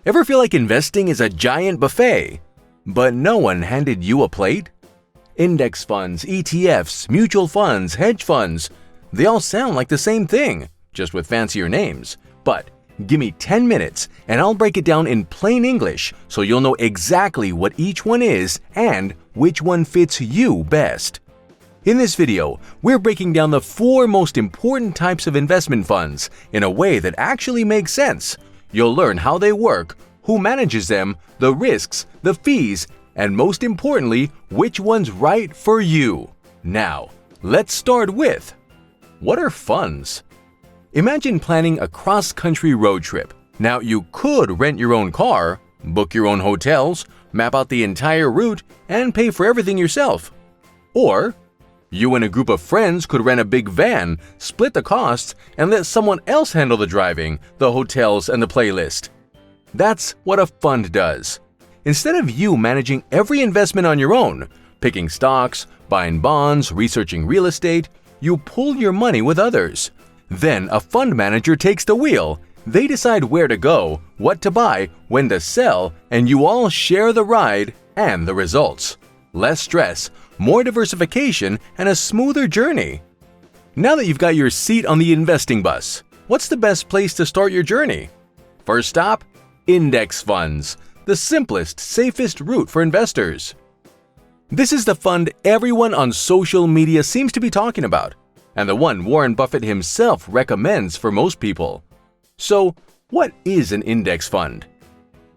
Ever feel like investing is a giant buffet, but no one handed you a plate? Index funds, ETFs, mutual funds, hedge funds, they all sound like the same thing, just with fancier names. But give me 10 minutes and I'll break it down in plain English so you'll know exactly what each one is and which one fits you best. In this video, we're breaking down the 4 most important types of investment funds in a way that actually makes sense. You'll learn how they work, who manages them, the risks, the fees, and most importantly, which one's right for you. Now, let's start with: what are funds? Imagine planning a cross-country road trip. Now, you could rent your own car, book your own hotels, map out the entire route, and pay for everything yourself. Or you and a group of friends could rent a big van, split the costs, and let someone else handle the driving, the hotels, and the playlist. That's what a fund does. Instead of you managing every investment on your own, picking stocks, buying bonds, researching real estate, you pool your money with others. Then a fund manager takes the wheel. They decide where to go, what to buy, when to sell, and you all share the ride and the results. Less stress, more diversification, and a smoother journey. Now that you've got your seat on the investing bus, what's the best place to start your journey? First stop, index funds, the simplest, safest route for investors. This is the fund everyone on social media seems to be talking about, and the one Warren Buffett himself recommends for most people. So, what is an index fund?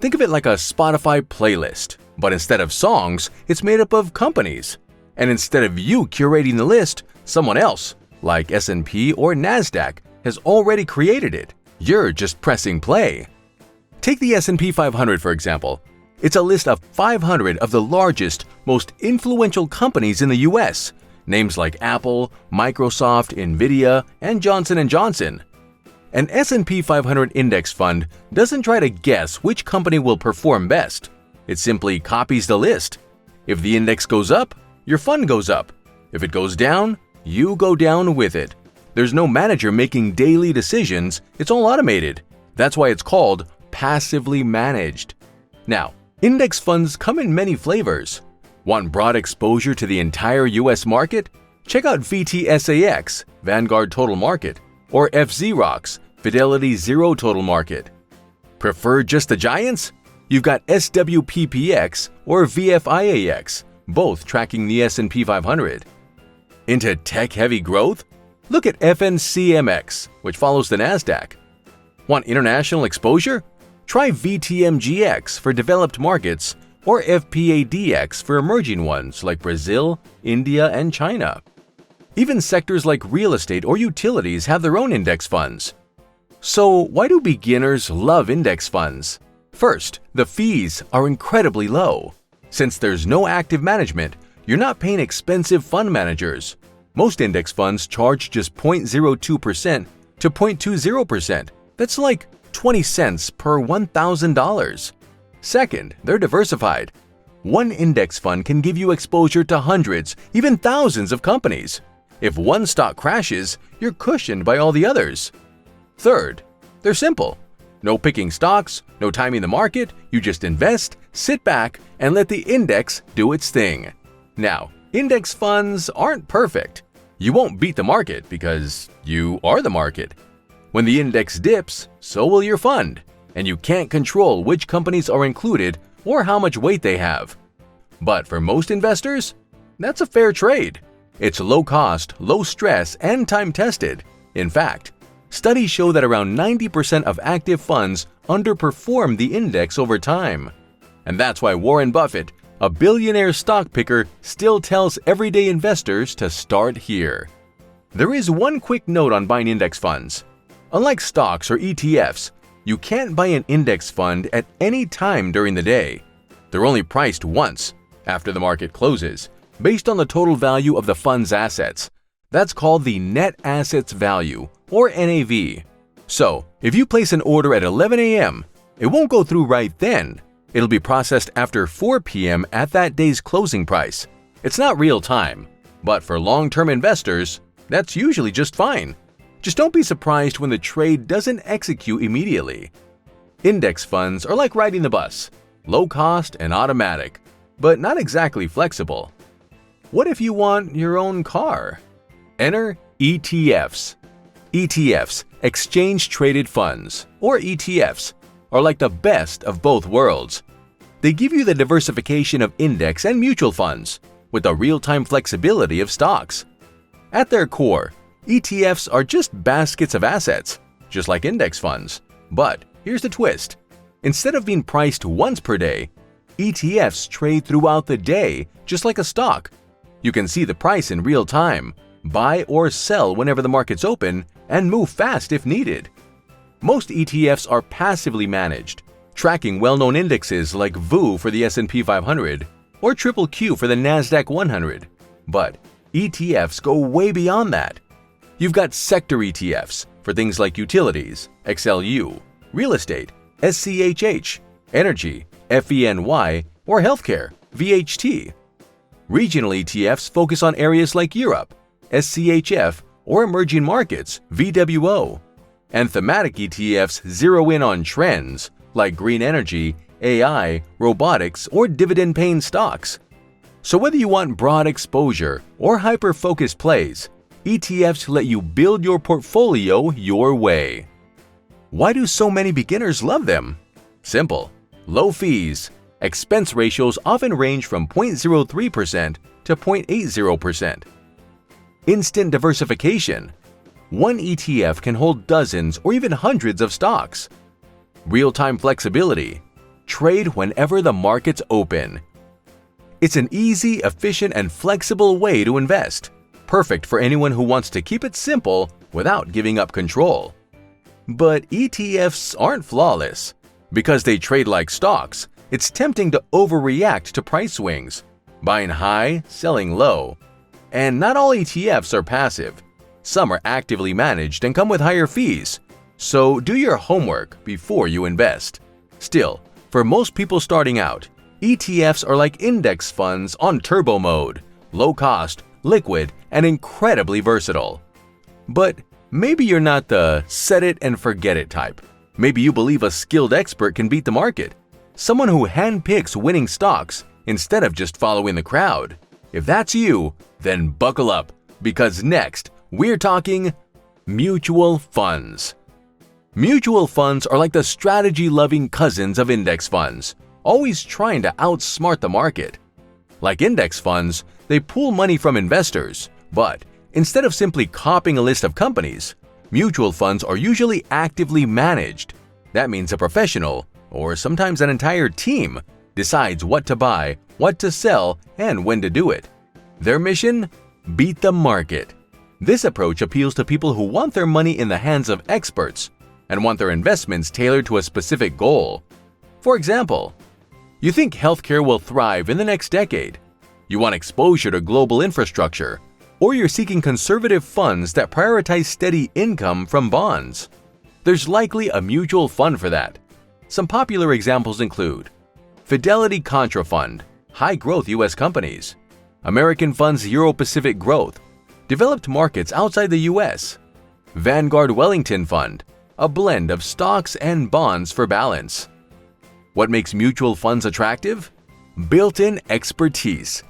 Think of it like a Spotify playlist, but instead of songs, it's made up of companies. And instead of you curating the list, someone else, like S&P or NASDAQ, has already created it. You're just pressing play. Take the S&P 500 for example. It's a list of 500 of the largest, most influential companies in the US. Names like Apple, Microsoft, Nvidia, and Johnson & Johnson. An S&P 500 index fund doesn't try to guess which company will perform best. It simply copies the list. If the index goes up, your fund goes up. If it goes down, you go down with it. There's no manager making daily decisions, it's all automated. That's why it's called passively managed. Now, index funds come in many flavors. Want broad exposure to the entire US market? Check out VTSAX, Vanguard Total Market, or FZROX, Fidelity Zero Total Market. Prefer just the giants? You've got SWPPX or VFIAX, both tracking the S&P 500. Into tech-heavy growth? Look at FNCMX, which follows the NASDAQ. Want international exposure? Try VTMGX for developed markets or FPADX for emerging ones like Brazil, India, and China. Even sectors like real estate or utilities have their own index funds. So why do beginners love index funds? First, the fees are incredibly low. Since there's no active management, you're not paying expensive fund managers. Most index funds charge just 0.02% to 0.20%. That's like 20 cents per $1,000. Second, they're diversified. One index fund can give you exposure to hundreds, even thousands of companies. If one stock crashes, you're cushioned by all the others. Third, they're simple. No picking stocks, no timing the market, you just invest, sit back, and let the index do its thing. Now, index funds aren't perfect. You won't beat the market because you are the market. When the index dips, so will your fund, and you can't control which companies are included or how much weight they have. But for most investors, that's a fair trade. It's low cost, low stress, and time-tested. In fact, studies show that around 90% of active funds underperform the index over time. And that's why Warren Buffett, a billionaire stock picker, still tells everyday investors to start here. There is one quick note on buying index funds. Unlike stocks or ETFs, you can't buy an index fund at any time during the day. They're only priced once, after the market closes, based on the total value of the fund's assets. That's called the net assets value, or NAV. So, if you place an order at 11 a.m., it won't go through right then. It'll be processed after 4 p.m. at that day's closing price. It's not real time, but for long-term investors, that's usually just fine. Just don't be surprised when the trade doesn't execute immediately. Index funds are like riding the bus, low cost and automatic, but not exactly flexible. What if you want your own car? Enter ETFs. ETFs, exchange-traded funds, or ETFs, are like the best of both worlds. They give you the diversification of index and mutual funds, with the real-time flexibility of stocks. At their core, ETFs are just baskets of assets, just like index funds. But here's the twist. Instead of being priced once per day, ETFs trade throughout the day, just like a stock. You can see the price in real time, buy or sell whenever the market's open, and move fast if needed. Most ETFs are passively managed, tracking well-known indexes like VU for the S&P 500 or QQQ for the NASDAQ 100. But ETFs go way beyond that. You've got sector ETFs for things like utilities, XLU, real estate, SCHH, energy, FENY, or healthcare, VHT. Regional ETFs focus on areas like Europe, SCHF, or emerging markets, VWO. And thematic ETFs zero in on trends like green energy, AI, robotics, or dividend-paying stocks. So whether you want broad exposure or hyper-focused plays, ETFs let you build your portfolio your way. Why do so many beginners love them? Simple. Low fees. Expense ratios often range from 0.03% to 0.80%. Instant diversification. One ETF can hold dozens or even hundreds of stocks. Real-time flexibility. Trade whenever the market's open. It's an easy, efficient, and flexible way to invest. Perfect for anyone who wants to keep it simple without giving up control. But ETFs aren't flawless. Because they trade like stocks, it's tempting to overreact to price swings, buying high, selling low. And not all ETFs are passive. Some are actively managed and come with higher fees. So do your homework before you invest. Still, for most people starting out, ETFs are like index funds on turbo mode, low cost, liquid, and incredibly versatile. But maybe you're not the set it and forget it type. Maybe you believe a skilled expert can beat the market, someone who handpicks winning stocks instead of just following the crowd. If that's you, then buckle up, because next, we're talking mutual funds. Mutual funds are like the strategy-loving cousins of index funds, always trying to outsmart the market. Like index funds, they pool money from investors, but instead of simply copying a list of companies, mutual funds are usually actively managed. That means a professional, or sometimes an entire team, decides what to buy, what to sell, and when to do it. Their mission? Beat the market. This approach appeals to people who want their money in the hands of experts and want their investments tailored to a specific goal. For example, you think healthcare will thrive in the next decade. You want exposure to global infrastructure, or you're seeking conservative funds that prioritize steady income from bonds. There's likely a mutual fund for that. Some popular examples include Fidelity Contra Fund, high-growth U.S. companies; American Funds Euro-Pacific Growth, developed markets outside the U.S.; Vanguard Wellington Fund, a blend of stocks and bonds for balance. What makes mutual funds attractive? Built-in expertise.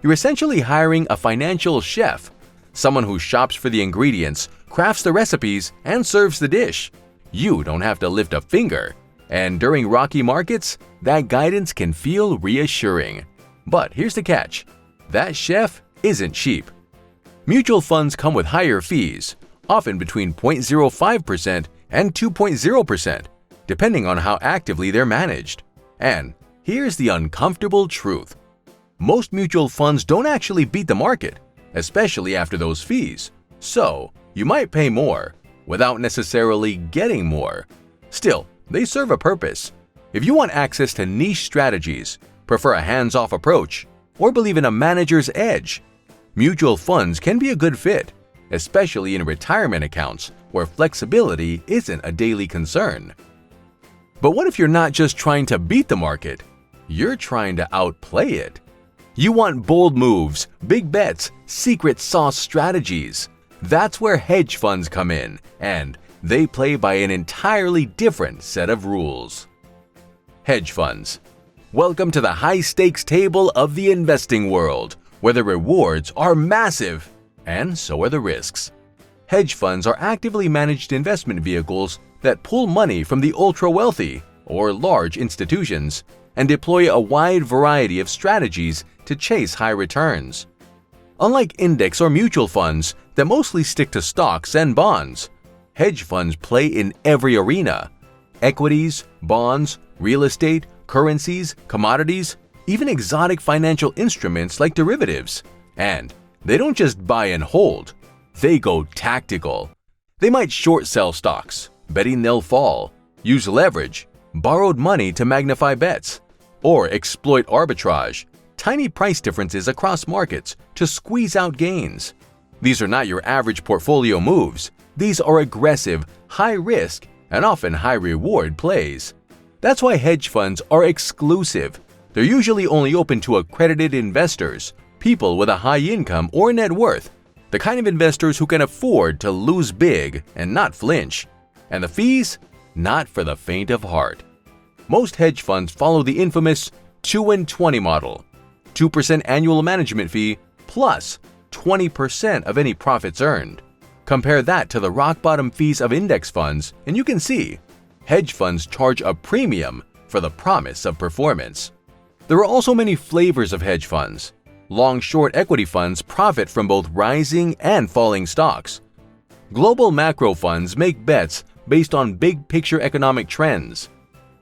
You're essentially hiring a financial chef, someone who shops for the ingredients, crafts the recipes, and serves the dish. You don't have to lift a finger. And during rocky markets, that guidance can feel reassuring. But here's the catch. That chef isn't cheap. Mutual funds come with higher fees, often between 0.05% and 2.0%, depending on how actively they're managed. And here's the uncomfortable truth. Most mutual funds don't actually beat the market, especially after those fees. So, you might pay more without necessarily getting more. Still, they serve a purpose. If you want access to niche strategies, prefer a hands-off approach, or believe in a manager's edge, mutual funds can be a good fit, especially in retirement accounts where flexibility isn't a daily concern. But what if you're not just trying to beat the market? You're trying to outplay it. You want bold moves, big bets, secret sauce strategies. That's where hedge funds come in, and they play by an entirely different set of rules. Hedge funds. Welcome to the high-stakes table of the investing world, where the rewards are massive, and so are the risks. Hedge funds are actively managed investment vehicles that pull money from the ultra-wealthy or large institutions and deploy a wide variety of strategies to chase high returns. Unlike index or mutual funds that mostly stick to stocks and bonds, hedge funds play in every arena: equities, bonds, real estate, currencies, commodities, even exotic financial instruments like derivatives. And they don't just buy and hold, they go tactical. They might short sell stocks, betting they'll fall, use leverage, borrowed money to magnify bets, or exploit arbitrage, tiny price differences across markets to squeeze out gains. These are not your average portfolio moves. These are aggressive, high-risk, and often high-reward plays. That's why hedge funds are exclusive. They're usually only open to accredited investors, people with a high income or net worth, the kind of investors who can afford to lose big and not flinch. And the fees? Not for the faint of heart. Most hedge funds follow the infamous 2 and 20 model: 2% annual management fee plus 20% of any profits earned. Compare that to the rock-bottom fees of index funds, and you can see hedge funds charge a premium for the promise of performance. There are also many flavors of hedge funds. Long-short equity funds profit from both rising and falling stocks. Global macro funds make bets based on big-picture economic trends.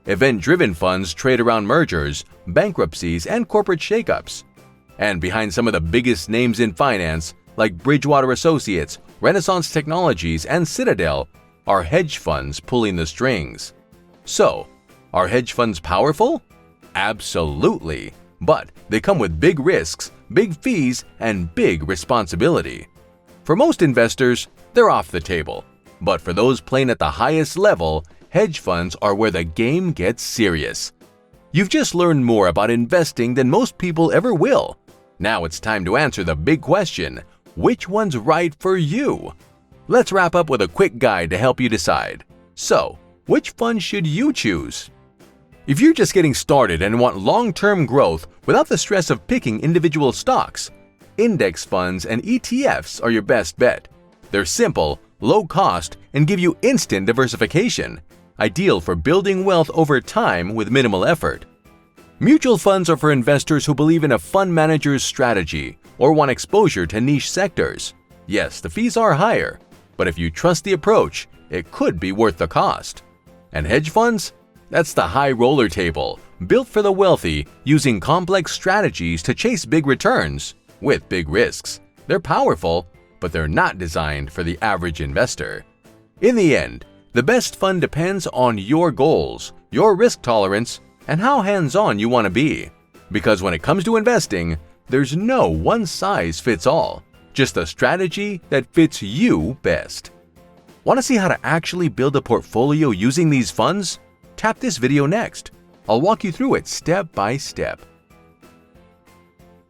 Event-driven funds trade around mergers, bankruptcies, and corporate shakeups. And behind some of the biggest names in finance, like Bridgewater Associates, Renaissance Technologies, and Citadel, are hedge funds pulling the strings. So, are hedge funds powerful? Absolutely. But they come with big risks, big fees, and big responsibility. For most investors, they're off the table. But for those playing at the highest level, hedge funds are where the game gets serious. You've just learned more about investing than most people ever will. Now it's time to answer the big question: which one's right for you? Let's wrap up with a quick guide to help you decide. So, which fund should you choose? If you're just getting started and want long-term growth without the stress of picking individual stocks, index funds and ETFs are your best bet. They're simple, low cost, and give you instant diversification, ideal for building wealth over time with minimal effort. Mutual funds are for investors who believe in a fund manager's strategy or want exposure to niche sectors. Yes, the fees are higher, but if you trust the approach, it could be worth the cost. And hedge funds? That's the high roller table, built for the wealthy, using complex strategies to chase big returns with big risks. They're powerful, but they're not designed for the average investor. In the end, the best fund depends on your goals, your risk tolerance, and how hands-on you want to be. Because when it comes to investing, there's no one-size-fits-all, just a strategy that fits you best. Want to see how to actually build a portfolio using these funds? Tap this video next. I'll walk you through it step by step.